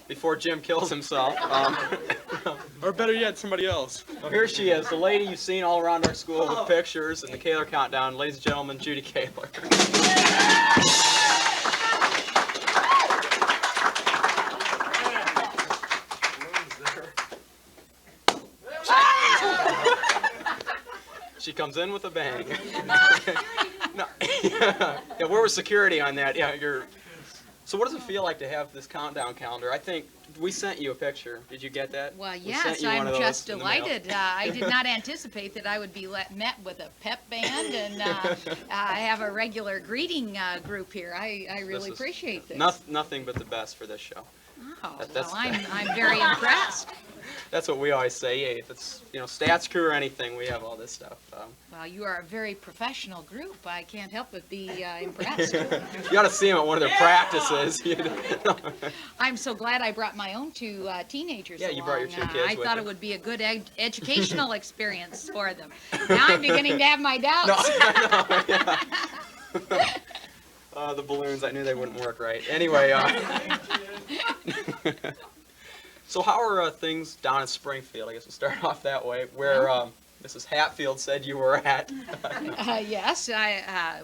before Jim kills himself. Or better yet, somebody else. Well, here she is, the lady you've seen all around our school with pictures and the Koehler countdown. Ladies and gentlemen, Judy Koehler. She comes in with a bang. No, yeah, where was security on that? Yeah, So what does it feel like to have this countdown calendar? I think we sent you a picture. Did you get that? Well, yes, I'm just delighted. I did not anticipate that I would be met with a pep band and have a regular greeting group here. I really appreciate this. Nothing but the best for this show. Oh, well, I'm very impressed. That's what we always say. Hey, if it's stats crew or anything, we have all this stuff. Well, you are a very professional group. I can't help but be impressed. You ought to see them at one of their practices. I'm so glad I brought my own two teenagers along. You brought your 2 kids I with thought you. it would be a good educational experience for them. Now I'm beginning to have my doubts. The balloons, I knew they wouldn't work right. Anyway, so how are things down in Springfield? I guess we'll start off that way, where Mrs. Hatfield said you were at. Yes, I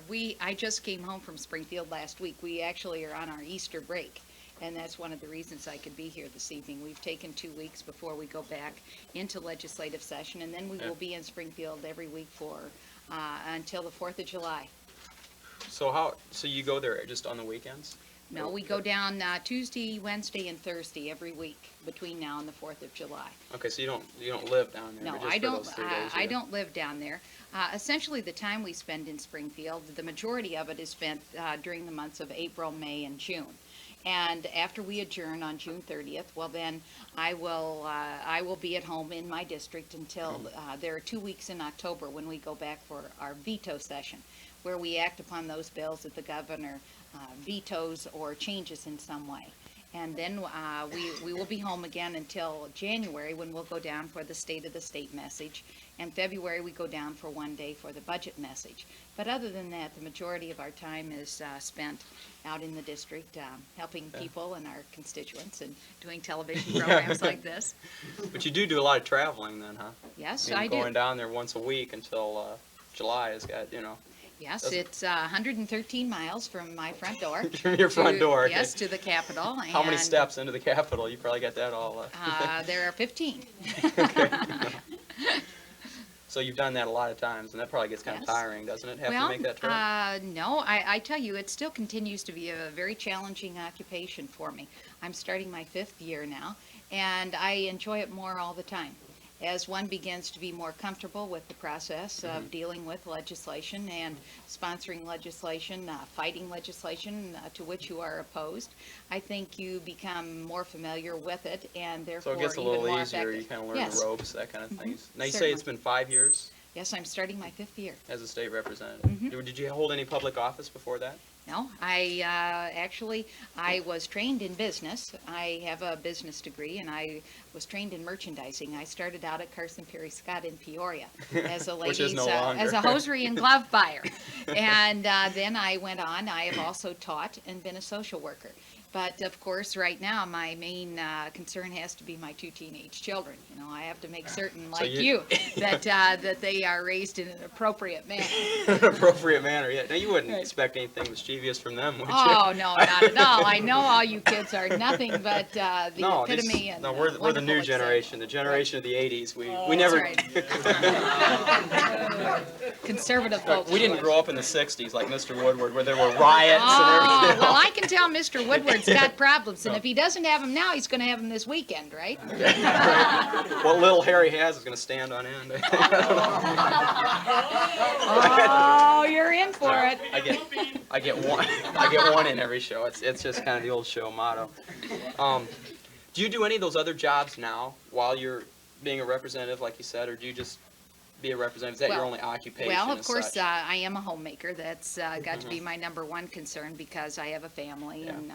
just came home from Springfield last week. We actually are on our Easter break, and that's one of the reasons I could be here this evening. We've taken 2 weeks before we go back into legislative session, and then we will be in Springfield every week until the 4th of July. So you go there just on the weekends? No, we go down Tuesday, Wednesday, and Thursday every week between now and the 4th of July. Okay, so you don't live down there? No, just I for don't. those 3 days, I don't live down there. Essentially, the time we spend in Springfield, the majority of it is spent during the months of April, May, and June. And after we adjourn on June 30th, well then I will be at home in my district until there are 2 weeks in October when we go back for our veto session, where we act upon those bills that the governor vetoes or changes in some way. And then we will be home again until January, when we'll go down for the State of the State message. And February we go down for 1 day for the budget message. But other than that, the majority of our time is spent out in the district helping people and our constituents and doing television programs like this. But you do a lot of traveling then, huh? Yes, I do. Going down there once a week until July has got, Yes, it's 113 miles from my front door. From your front door, okay. Yes, to the Capitol. How many steps into the Capitol? You probably got that all. There are 15. Okay. So you've done that a lot of times, and that probably gets kind of tiring, doesn't it, to make that trip? No, I tell you, it still continues to be a very challenging occupation for me. I'm starting my 5th year now, and I enjoy it more all the time. As one begins to be more comfortable with the process of dealing with legislation and sponsoring legislation, fighting legislation to which you are opposed, I think you become more familiar with it, and therefore so it gets a little easier. You kind of learn the ropes, that kind of thing. Now you say it's been 5 years? Yes, I'm starting my 5th year. As a state representative. Did you hold any public office before that? No, I was trained in business. I have a business degree, and I was trained in merchandising. I started out at Carson Perry Scott in Peoria as a ladies, as a hosiery and glove buyer, and then I went on. I have also taught and been a social worker. But of course, right now, my main concern has to be my 2 teenage children. I have to make certain, like you, that they are raised in an appropriate manner. An appropriate manner, yeah. Now, you wouldn't expect anything mischievous from them, would you? Oh, no, not at all. I know all you kids are nothing but the epitome. No, we're the new generation, the generation of the 80s. We never... Right. Conservative folks. We didn't grow up in the 60s like Mr. Woodward, where there were riots and everything. Well, I can tell Mr. Woodward's got problems, and if he doesn't have them now, he's going to have them this weekend, right? What little Harry has is going to stand on end. Oh, you're in for it. I get one in every show. It's just kind of the old show motto. Do you do any of those other jobs now while you're being a representative, like you said, or do you just be a representative? Is that your only occupation? Well, of course, I am a homemaker. That's got to be my #1 concern, because I have a family, and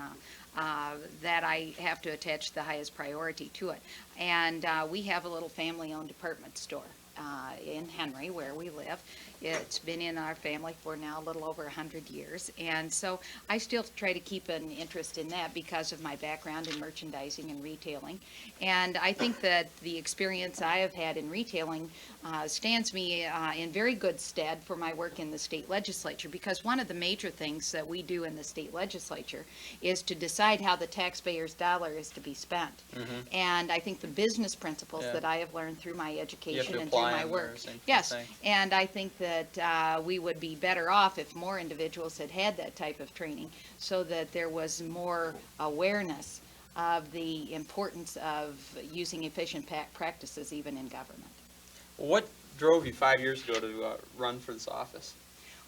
that I have to attach the highest priority to it. And we have a little family-owned department store in Henry, where we live. It's been in our family for now a little over 100 years. And so I still try to keep an interest in that because of my background in merchandising and retailing. And I think that the experience I have had in retailing stands me in very good stead for my work in the state legislature, because one of the major things that we do in the state legislature is to decide how the taxpayer's dollar is to be spent. And I think the business principles that I have learned through my education and through my work. Yes, and I think that we would be better off if more individuals had that type of training, so that there was more awareness of the importance of using efficient practices even in government. What drove you 5 years ago to run for this office?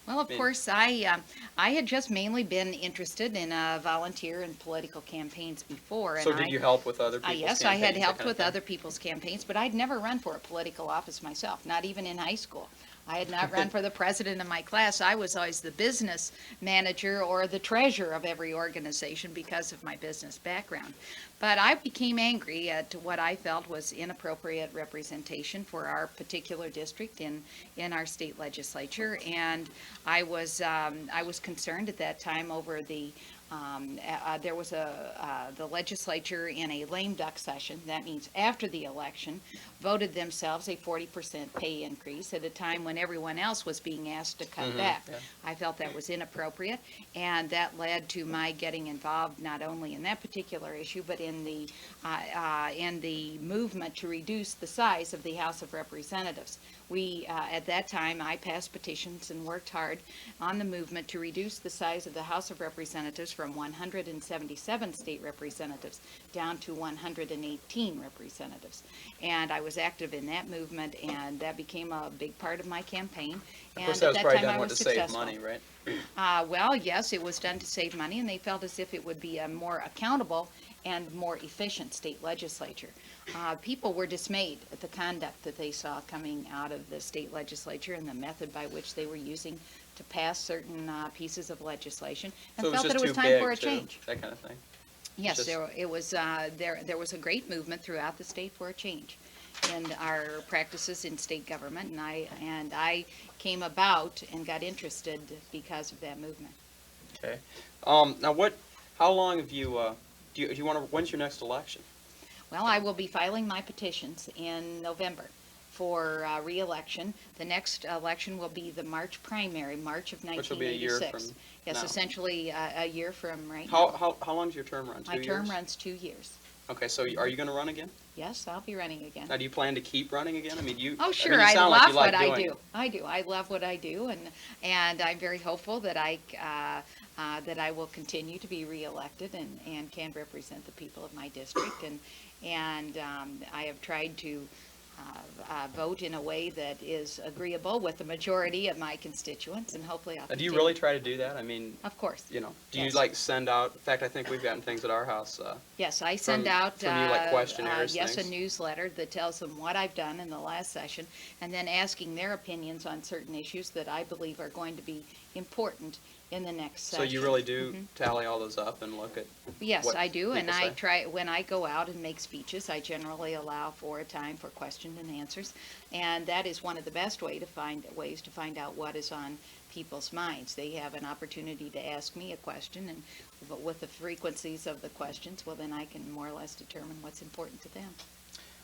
Well, of course, I had just mainly been interested in volunteer and political campaigns before. So did you help with other people's yes, campaigns? I had helped with other people's campaigns, but I'd never run for a political office myself, not even in high school. I had not run for the president of my class. I was always the business manager or the treasurer of every organization because of my business background. But I became angry at what I felt was inappropriate representation for our particular district in our state legislature, and I was concerned at that time over there was the legislature in a lame duck session. That means after the election, voted themselves a 40% pay increase at a time when everyone else was being asked to cut back. Yeah. I felt that was inappropriate, and that led to my getting involved not only in that particular issue, but in the movement to reduce the size of the House of Representatives. We, at that time, I passed petitions and worked hard on the movement to reduce the size of the House of Representatives from 177 state representatives down to 118 representatives. And I was active in that movement, and that became a big part of my campaign. Of course, that was probably done to save money, right? Well, yes, it was done to save money, and they felt as if it would be a more accountable and more efficient state legislature. People were dismayed at the conduct that they saw coming out of the state legislature and the method by which they were using to pass certain pieces of legislation, and So felt that it was too time big for a to- change. That kind of thing. Yes, just- there was a great movement throughout the state for a change in our practices in state government, and I came about and got interested because of that movement. Okay. Now, how long have you? Do you want to? When's your next election? Well, I will be filing my petitions in November for re-election. The next election will be the March primary, March of 1986. Which will be a year from Yes, now. essentially a year from right now. How long's your term run? 2 My years? term runs 2 years. Okay, so are you going to run again? Yes, I'll be running again. Now, do you plan to keep running again? I mean, Oh, I sure. mean, you I sound love like you like what I doing do. it. I do. I love what I do, and I'm very hopeful that I will continue to be reelected and can represent the people of my district. And I have tried to vote in a way that is agreeable with the majority of my constituents, and hopefully I'll Do you continue. really try to do that? I mean, Of course. do Yes. you like send out? In fact, I think we've gotten things at our house. Yes, I send from out, you, like, questionnaires, yes, a things? newsletter that tells them what I've done in the last session, and then asking their opinions on certain issues that I believe are going to be important in the next So session. you really do tally all those up and look at. Yes, what I do, and people I say. try, when I go out and make speeches, I generally allow for a time for questions and answers, and that is one of the best ways to find out what is on people's minds. They have an opportunity to ask me a question, and but with the frequencies of the questions, well, then I can more or less determine what's important to them.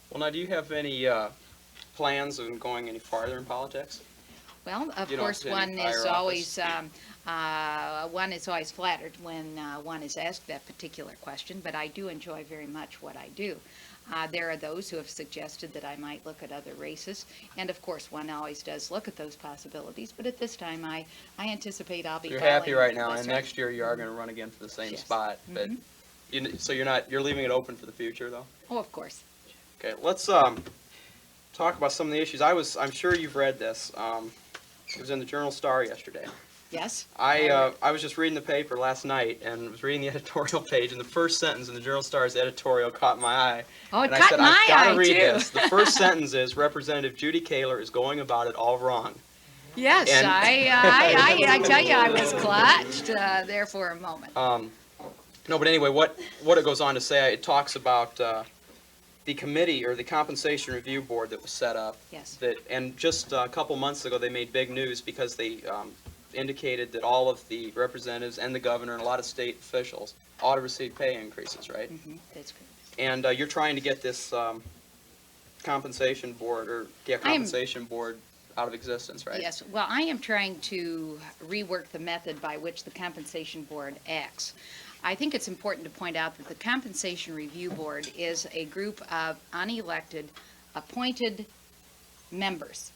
Well, now, do you have any plans on going any farther in politics? Well, of You don't course, have any higher one is always flattered when one is asked that particular question, but I do enjoy very much what I do. There are those who have suggested that I might look at other races, and of course, one always does look at those possibilities, but at this time, I anticipate I'll be You're following happy right now, that's and next year you are going to run again for the same Yes. spot. But so you're leaving it open for the future, though. Oh, of course. Okay, let's talk about some of the issues. I'm sure you've read this. It was in the Journal-Star yesterday. Yes? I was just reading the paper last night and was reading the editorial page, and the first sentence in the Journal-Star's editorial caught my eye. Oh, it and I caught said, my I've got eye, to read too. this. The first sentence is, Representative Judy Koehler is going about it all wrong. Yes, And- I tell you, I was clutched there for a moment. No, but anyway, what it goes on to say, it talks about the committee or the compensation review board that was set up. Yes. And just a couple months ago, they made big news because they indicated that all of the representatives and the governor and a lot of state officials ought to receive pay increases, right? That's correct. And you're trying to get this compensation board board out of existence, right? Yes, well, I am trying to rework the method by which the compensation board acts. I think it's important to point out that the compensation review board is a group of unelected, appointed members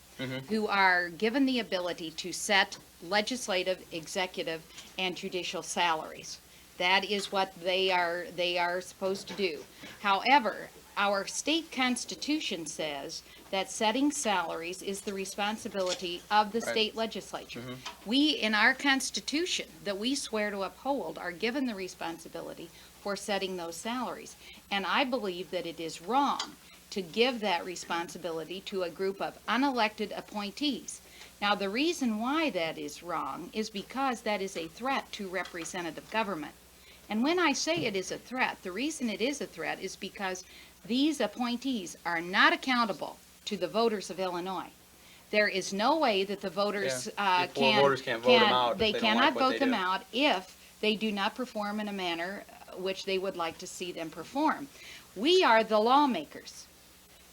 who are given the ability to set legislative, executive, and judicial salaries. That is what they are supposed to do. However, our state constitution says that setting salaries is the responsibility of the state legislature. We, in our constitution that we swear to uphold, are given the responsibility for setting those salaries. And I believe that it is wrong to give that responsibility to a group of unelected appointees. Now, the reason why that is wrong is because that is a threat to representative government. And when I say it is a threat, the reason it is a threat is because these appointees are not accountable to the voters of Illinois. There is no way that the voters voters can't vote them out if they they don't cannot like what vote they them do. out if they do not perform in a manner which they would like to see them perform. We are the lawmakers.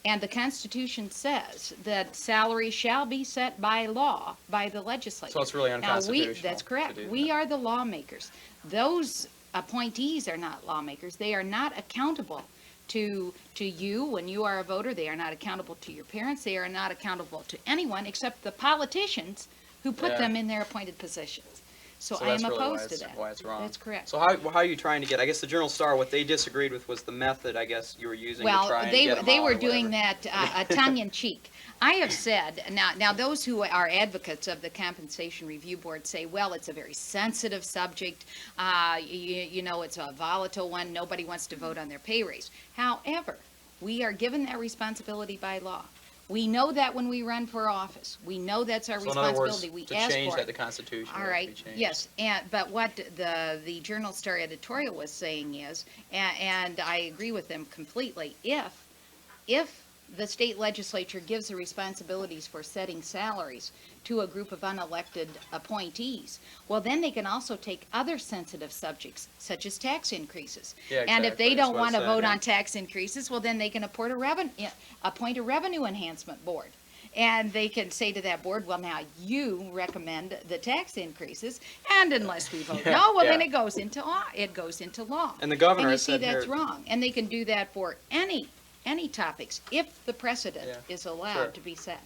And the Constitution says that salary shall be set by law by the legislature. So it's really unconstitutional. That's correct. to do We that. are the lawmakers. Those appointees are not lawmakers. They are not accountable to you when you are a voter. They are not accountable to your parents. They are not accountable to anyone except the politicians who put Yeah. them in their appointed positions. So I that's am really why opposed to it's- that. why it's wrong. That's correct. So how are you trying to get, I guess the Journal-Star, what they disagreed with was the method, I guess, you were using to try Well, and they get them they out were or doing whatever. that tongue in cheek. I have said now those who are advocates of the compensation review board say, well, it's a very sensitive subject. You know, it's a volatile one. Nobody wants to vote on their pay raise. However, we are given that responsibility by law. We know that when we run for office. We know that's our So in other words, responsibility. We to ask change for that, it. the Constitution All would have to right, be changed. yes, but what the Journal-Star editorial was saying is, and I agree with them completely, if the state legislature gives the responsibilities for setting salaries to a group of unelected appointees, well, then they can also take other sensitive subjects, such as tax increases. Yeah, And if exactly. they That's don't what it want to said, vote yeah. on tax increases, well, then they can appoint a revenue enhancement board. And they can say to that board, well, now you recommend the tax increases, and unless we vote Yeah, no, well, then yeah. it goes into law. And the governor And you has see, said that's here- wrong. And they can do that for any topics, if the precedent Yeah, is allowed sure. to be set.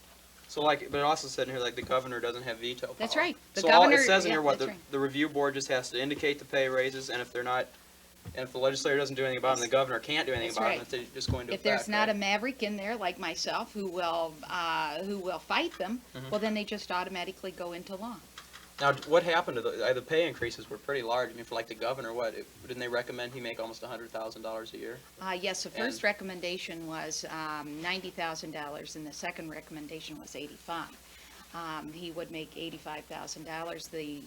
So like, but it also said in here, like, the governor doesn't have veto power. That's right. The So all governor- it says in yeah, here, what, that's right. the review board just has to indicate the pay raises, and if they're not, and if the legislator doesn't do anything about them, the governor can't do anything That's about them, right. if they just go into If effect. there's not right? a maverick in there like myself who will fight them, Mm-hmm. well, then they just automatically go into law. Now, what happened to the pay increases were pretty large. I mean, for like the governor, didn't they recommend he make almost $100,000 a year? Yes, the first And- recommendation was $90,000, and the second recommendation was $85,000. He would make $85,000. The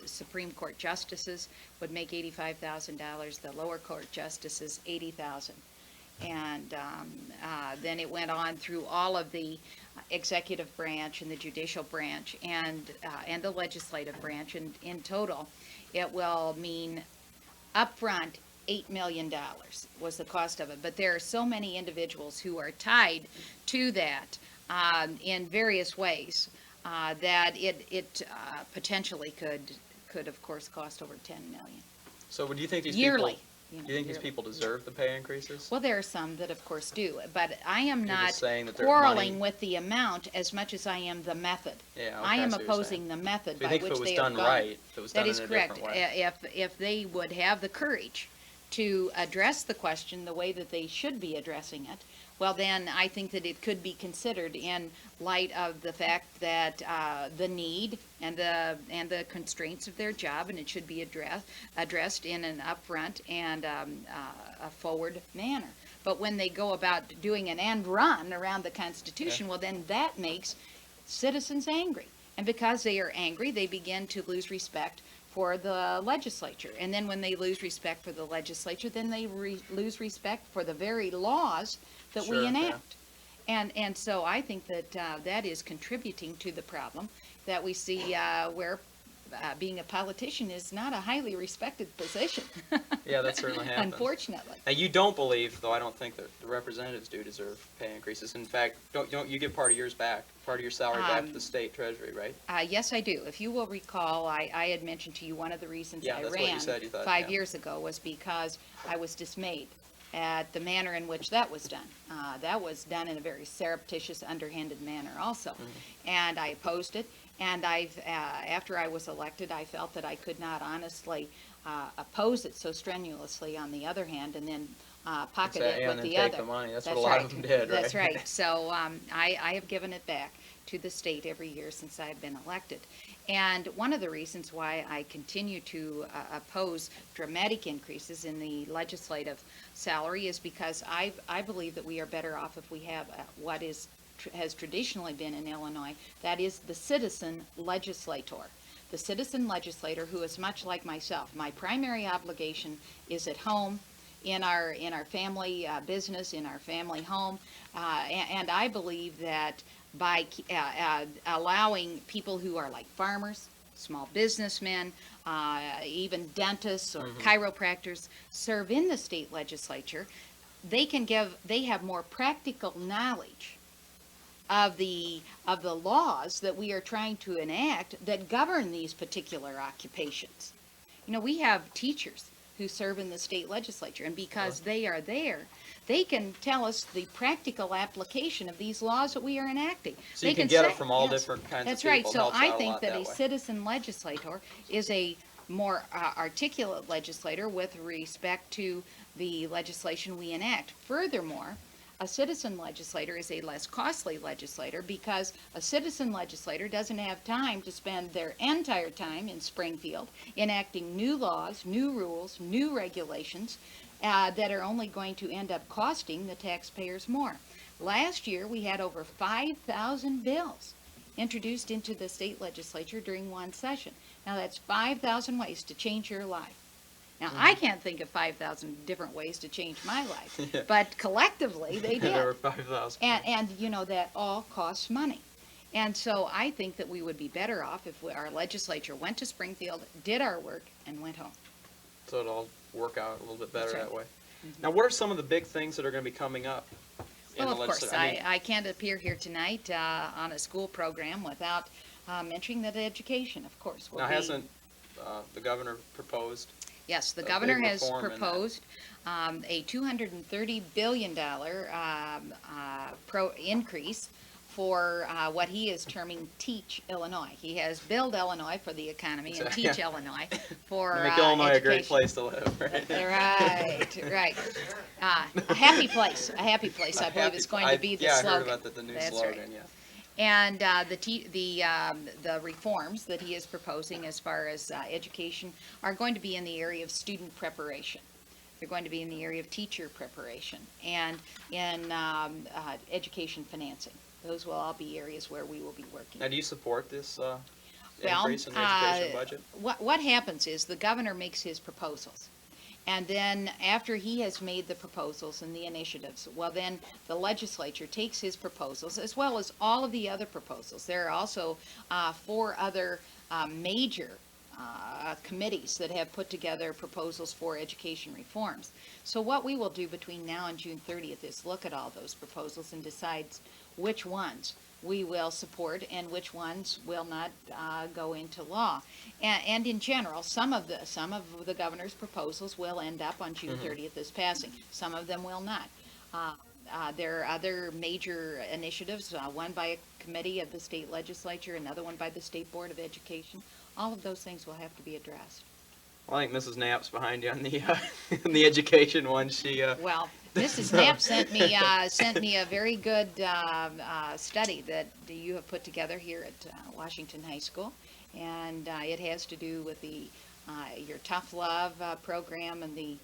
Supreme Court justices would make $85,000. The lower court justices, $80,000. And then it went on through all of the executive branch and the judicial branch and the legislative branch. And in total, it will mean upfront $8 million was the cost of it. But there are so many individuals who are tied to that in various ways that it potentially could of course cost over $10 million So do you think these yearly. people, do you think these people deserve the pay increases? Well, there are some that of course do, but I am You're not just saying that their quarreling money- with the amount as much as I am the method. Yeah, okay, I am see what you're opposing the method So you by think which if it was they done have gone. right, if it was done That is in a correct. different way? If they would have the courage to address the question the way that they should be addressing it, well, then I think that it could be considered in light of the fact that the need and the constraints of their job, and it should be addressed in an upfront and a forward manner. But when they go about doing an end run around the Constitution, well, then that makes citizens angry. And because they are angry, they begin to lose respect for the legislature. And then when they lose respect for the legislature, then they lose respect for the very laws that Sure, we yeah. enact. And so I think that that is contributing to the problem that we see where being a politician is not a highly respected position. Yeah, that certainly happens. Unfortunately. Now, you don't believe, though I don't think that the representatives do deserve pay increases. In fact, don't you get part of yours back, part of your salary back to the state treasury, right? Yes, I do. If you will recall, I had mentioned to you one of the reasons Yeah, I that's what you ran said you thought, 5 yeah. years ago was because I was dismayed at the manner in which that was done. That was done in a very surreptitious, underhanded manner also. And I opposed it. And after I was elected, I felt that I could not honestly oppose it so strenuously on the other hand, and then pocket it and with then the take other. the money. That's That's what a lot right. of them did, right? That's right. So I have given it back to the state every year since I've been elected. And one of the reasons why I continue to oppose dramatic increases in the legislative salary is because I believe that we are better off if we have what has traditionally been in Illinois, that is the citizen legislator. The citizen legislator who is much like myself. My primary obligation is at home, in our family business, in our family home, and I believe that by allowing people who are like farmers, small businessmen, even dentists or chiropractors serve in the state legislature, they have more practical knowledge of the laws that we are trying to enact that govern these particular occupations. You know, we have teachers who serve in the state legislature, and because they are there, they can tell us the practical application of these laws that we are enacting. So they you can get it say- from all yes, different kinds that's of right. people. It So helps I out a think lot that a way. citizen legislator is a more articulate legislator with respect to the legislation we enact. Furthermore, a citizen legislator is a less costly legislator because a citizen legislator doesn't have time to spend their entire time in Springfield enacting new laws, new rules, new regulations that are only going to end up costing the taxpayers more. Last year, we had over 5,000 bills introduced into the state legislature during one session. Now, that's 5,000 ways to change your life. Now, I can't think of 5,000 different ways to change my life, Yeah. but collectively they did. There were 5,000. And you know, that all costs money. And so I think that we would be better off if our legislature went to Springfield, did our work, and went home. So it'll work out a little bit better That's right. that way. Now, what are some of the big things that are going to be coming up in Well, the of course, legislature? I can't appear here tonight on a school program without mentioning that education, of course, will now, be. hasn't the governor proposed? Yes, the a governor big has reform in that? proposed a $230 billion increase for what he is terming Teach Illinois. He has Build Illinois for the economy and Exactly. Teach Illinois for Make Illinois a great education. place to live, right? Right. A happy place, I believe is going to be the slogan. I heard about the new That's slogan, right. yeah. And the reforms that he is proposing as far as education are going to be in the area of student preparation. They're going to be in the area of teacher preparation and in education financing. Those will all be areas where we will be working. Now, do you support this Well, increase in the education budget? What happens is the governor makes his proposals. And then after he has made the proposals and the initiatives, well, then the legislature takes his proposals as well as all of the other proposals. There are also 4 other major committees that have put together proposals for education reforms. So what we will do between now and June 30th is look at all those proposals and decide which ones we will support and which ones will not go into law. And in general, some of the governor's proposals will end up on June 30th as passing. Some of them will not. There are other major initiatives, one by a committee of the state legislature, another one by the State Board of Education. All of those things will have to be addressed. Well, I think Mrs. Knapp's behind you on the on the education one. She Well, Mrs. Knapp sent me a very good study that you have put together here at Washington High School, and it has to do with the your Tough Love program and the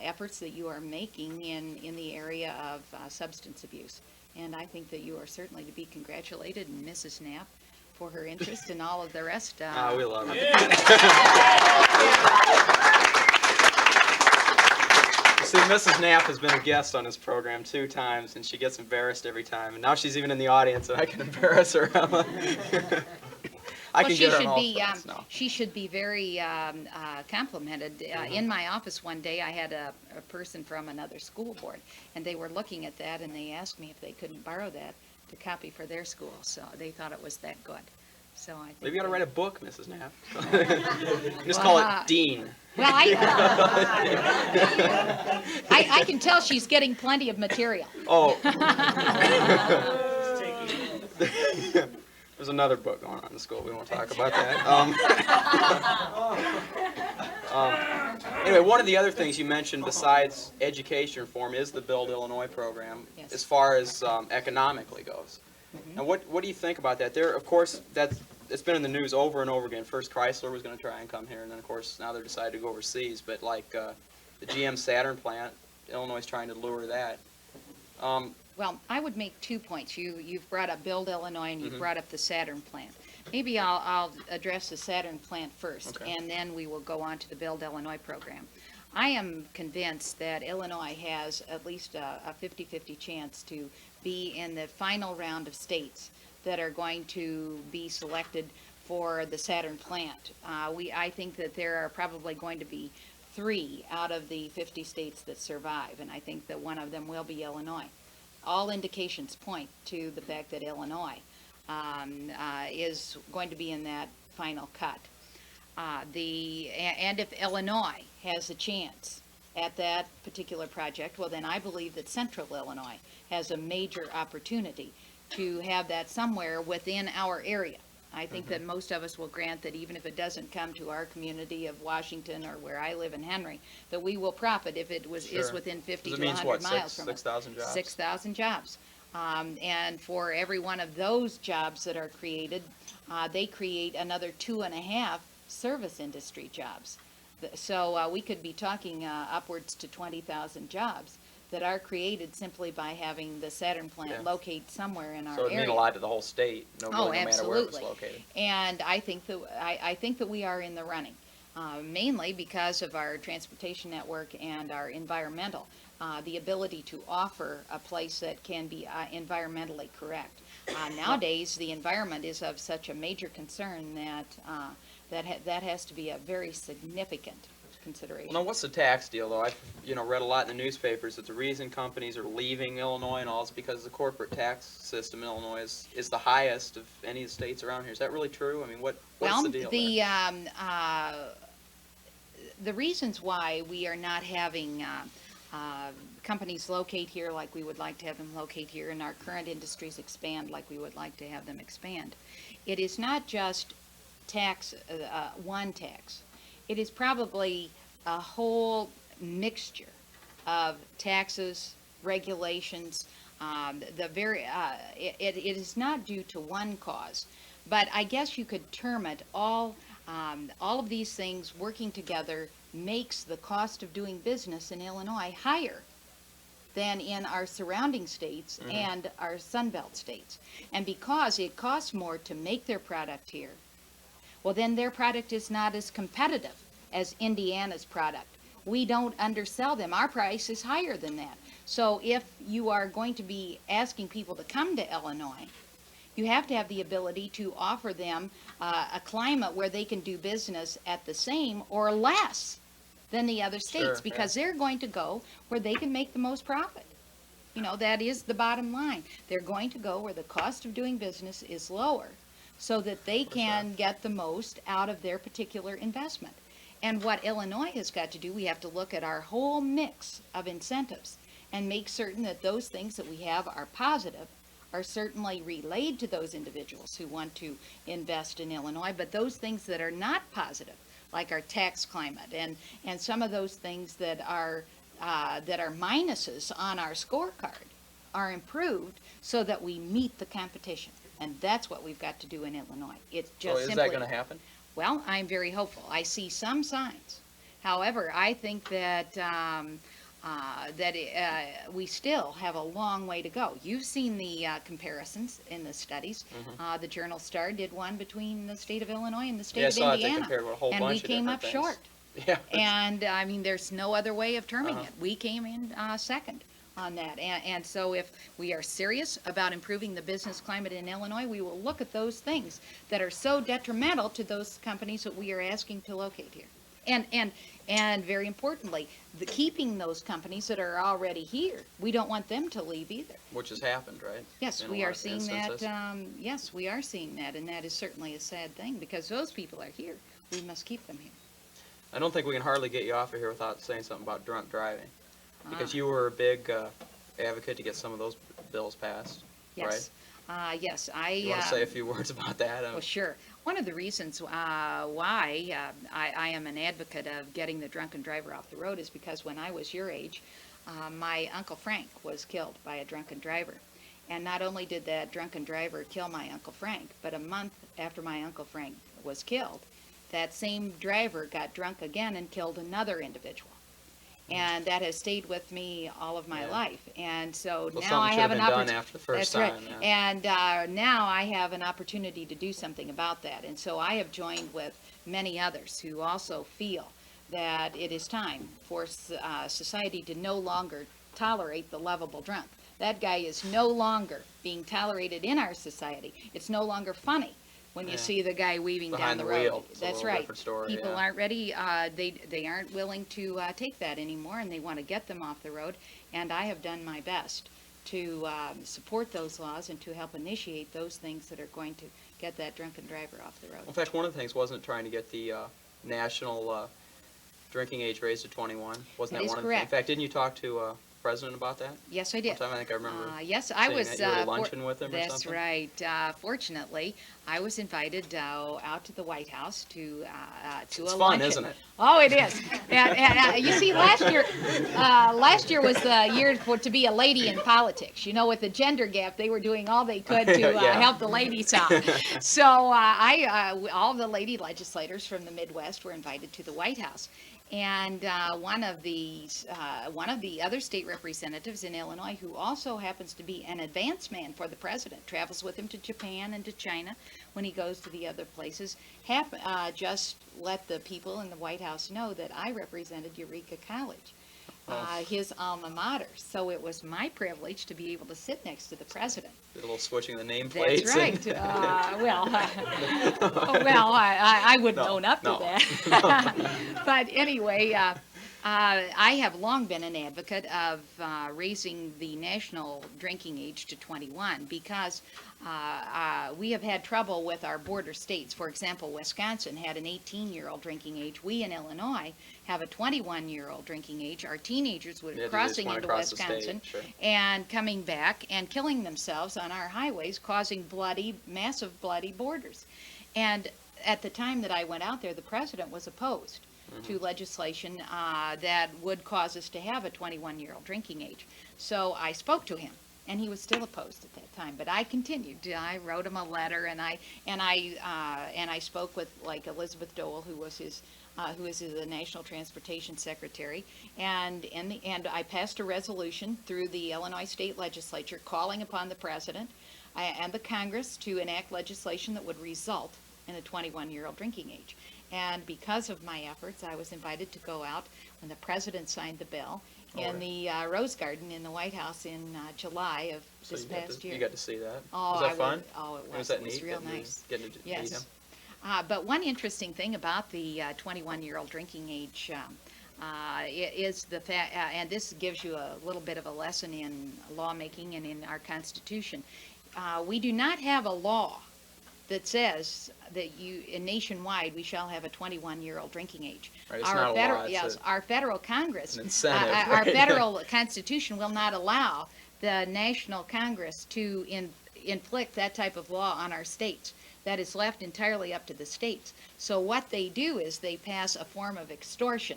efforts that you are making in the area of substance abuse. And I think that you are certainly to be congratulated, and Mrs. Knapp for her interest and all of the rest. We love it. See, Mrs. Knapp has been a guest on this program 2 times, and she gets embarrassed every time. And now she's even in the audience, and I can embarrass her. I can get her on all fronts now. She should be very complimented. In my office one day, I had a person from another school board, and they were looking at that, and they asked me if they couldn't borrow that to copy for their school. So they thought it was that good. So I think Maybe you got to write a book, Mrs. Knapp. Just call it Dean. Well, I can tell she's getting plenty of material. Oh. There's another book going on in the school. We won't talk about that. Anyway, one of the other things you mentioned besides education reform is the Build Illinois program, Yes. as far as economically goes. Mm-hmm. And what do you think about that? There, of course, it's been in the news over and over again. First, Chrysler was going to try and come here, and then, of course, now they're decided to go overseas. But like the GM Saturn plant, Illinois is trying to lure that. Well, I would make 2 points. You've brought up Build Illinois and you've Mhm. brought up the Saturn plant. Maybe I'll address the Saturn plant first, Okay. and then we will go on to the Build Illinois program. I am convinced that Illinois has at least a 50-50 chance to be in the final round of states that are going to be selected for the Saturn plant. I think that there are probably going to be 3 out of the 50 states that survive, and I think that one of them will be Illinois. All indications point to the fact that Illinois is going to be in that final cut. And if Illinois has a chance at that particular project, well, then I believe that Central Illinois has a major opportunity to have that somewhere within our area. I think that most of us will grant that even if it doesn't come to our community of Washington or where I live in Henry, that we will profit if it is Sure. within 50 It to means 100 what, miles from us. 6,000 jobs? 6,000 jobs. And for every one of those jobs that are created, they create another 2.5 service industry jobs. So we could be talking upwards to 20,000 jobs that are created simply by having the Saturn plant Yeah. locate somewhere in our So it would area. mean a lot to the whole state, no matter where it was absolutely. located. And I think that we are in the running, mainly because of our transportation network and our environmental, the ability to offer a place that can be environmentally correct. Nowadays, the environment is of such a major concern that that has to be a very significant consideration. Well, now, what's the tax deal, though? I've read a lot in the newspapers that the reason companies are leaving Illinois and all is because the corporate tax system in Illinois is the highest of any of the states around here. Is that really true? I mean, what's the deal there? The reasons why we are not having companies locate here like we would like to have them locate here, and our current industries expand like we would like to have them expand, it is not just tax, one tax. It is probably a whole mixture of taxes, regulations. It is not due to one cause, but I guess you could term it all of these things working together makes the cost of doing business in Illinois higher than in our surrounding states and our Sunbelt states. And because it costs more to make their product here, well, then their product is not as competitive as Indiana's product. We don't undersell them. Our price is higher than that. So if you are going to be asking people to come to Illinois, you have to have the ability to offer them a climate where they can do business at the same or less than the other states, Sure, because they're going to go where they can make the most profit. That is the bottom line. They're going to go where the cost of doing business is lower, so that they can get the most out of their particular investment. And what Illinois has got to do, we have to look at our whole mix of incentives and make certain that those things that we have are positive, are certainly relayed to those individuals who want to invest in Illinois, but those things that are not positive, like our tax climate and some of those things that are minuses on our scorecard, are improved so that we meet the competition. And that's what we've got to do in Illinois. It's just So is simply, that going to happen? well, I'm very hopeful. I see some signs. However, I think that we still have a long way to go. You've seen the comparisons in the studies. The Journal Star did one between the state of Illinois and the state Yeah, I of saw it. They Indiana, compared a whole and bunch we of came different up things. short. Yeah. And I mean, there's no other way of terming it. We came in second on that. And so if we are serious about improving the business climate in Illinois, we will look at those things that are so detrimental to those companies that we are asking to locate here. And very importantly, keeping those companies that are already here. We don't want them to leave either. Which has happened, right? Yes, In a we lot are of seeing instances. that. Yes, we are seeing that, and that is certainly a sad thing because those people are here. We must keep them here. I don't think we can hardly get you off of here without saying something about drunk driving. Because Ah. you were a big advocate to get some of those bills passed, Yes. Yes, You want to say a few words about that? Well, sure. One of the reasons why I am an advocate of getting the drunken driver off the road is because when I was your age, my Uncle Frank was killed by a drunken driver. And not only did that drunken driver kill my Uncle Frank, but a month after my Uncle Frank was killed, that same driver got drunk again and killed another individual. And that has stayed with me all of my Yeah. life. And so Well, now I something have should an have been done opportunity. after the first That's time. right. Yeah. And now I have an opportunity to do something about that. And so I have joined with many others who also feel that it is time for society to no longer tolerate the lovable drunk. That guy is no longer being tolerated in our society. It's no longer funny when you Yeah. see the guy weaving Behind down the the road. wheel. It's a That's little right. different story, People yeah. aren't ready. They aren't willing to take that anymore, and they want to get them off the road. And I have done my best to support those laws and to help initiate those things that are going to get that drunken driver off the road. In fact, one of the things wasn't trying to get the national drinking age raised to 21. Wasn't That that is one? correct. In fact, didn't you talk to President about that? Yes, I One did. time I think I remember. Yes, I seeing was. that. You were at luncheon with him or That's something? right. Fortunately, I was invited out to the White House to It's a fun, luncheon. isn't it? Oh, it is. And you see, last year was the year to be a lady in politics. You know, with the gender gap, they were doing all they could to Yeah. help the ladies out. So all the lady legislators from the Midwest were invited to the White House. And one of the other state representatives in Illinois, who also happens to be an advance man for the president, travels with him to Japan and to China when he goes to the other places, just let the people in the White House know that I represented Eureka College, his alma mater. So it was my privilege to be able to sit next to the president. A little switching the nameplates. That's right. I wouldn't own up to no. that. But anyway, I have long been an advocate of raising the national drinking age to 21 because we have had trouble with our border states. For example, Wisconsin had an 18-year-old drinking age. We in Illinois have a 21-year-old drinking age. Our teenagers were Yeah, they just crossing went into across the state, Wisconsin sure. and coming back and killing themselves on our highways, causing massive bloody borders. And at the time that I went out there, the president was opposed to legislation that would cause us to have a 21-year-old drinking age. So I spoke to him, and he was still opposed at that time. But I continued. I wrote him a letter, and I spoke with like Elizabeth Dole, who is the National Transportation Secretary, and I passed a resolution through the Illinois State Legislature calling upon the president and the Congress to enact legislation that would result in a 21-year-old drinking age. And because of my efforts, I was invited to go out when the president signed the bill in the Rose Garden in the White House in July of So this past year. You got to see that. Oh, was that fun? It was. Was that It was neat? real getting to- nice. Getting to meet him? Yes. But one interesting thing about the 21-year-old drinking age is the fact, and this gives you a little bit of a lesson in lawmaking and in our Constitution. We do not have a law that says that nationwide we shall have a 21-year-old drinking age. Right, it's not a law, it's our federal Congress, an incentive, our right? federal Constitution will not allow the national Congress to inflict that type of law on our states. That is left entirely up to the states. So what they do is they pass a form of extortion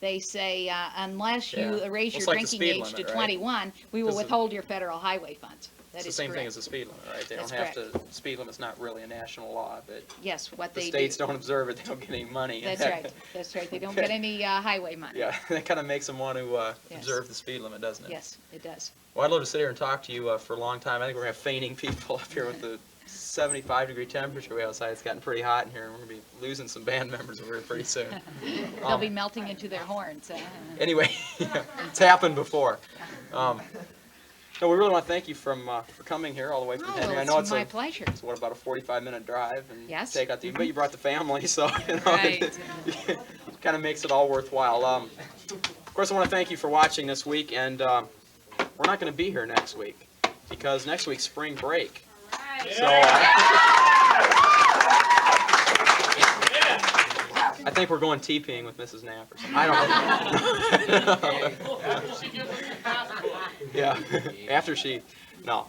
they say, unless you Yeah. raise It's your like the drinking speed age limit, to right? 21, we will 'Cause of- withhold your federal highway funds. That It's is the same thing correct. as the speed limit, right? They That's don't have to, speed limit's not really a national law, but Yes, what the they states do. don't observe it, they don't get any money. That's right, that's right. They don't get any highway money. Yeah, that kind of makes them want to Yes. observe the speed limit, doesn't it? Yes, it does. Well, I'd love to sit here and talk to you for a long time. I think we're going to have fainting people up here with the 75-degree temperature way outside. It's gotten pretty hot in here, and we're going to be losing some band members over here pretty soon. They'll be melting into their horns. Anyway, it's happened before. No, we really want to thank you for coming here all the way from Henry. I know It's my it's pleasure. what, about a 45-minute drive, and Yes. take out the, but you brought the family, so Right. it kind of makes it all worthwhile. Of course, I want to thank you for watching this week, and we're not going to be here next week because next week's spring break. So I think we're going TPing with Mrs. Knapp or something. I don't know. Yeah, after she, no.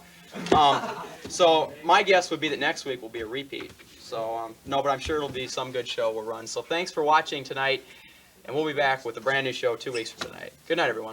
So my guess would be that next week will be a repeat. So no, but I'm sure it'll be some good show we'll run. So thanks for watching tonight, and we'll be back with a brand new show 2 weeks from tonight. Good night, everyone.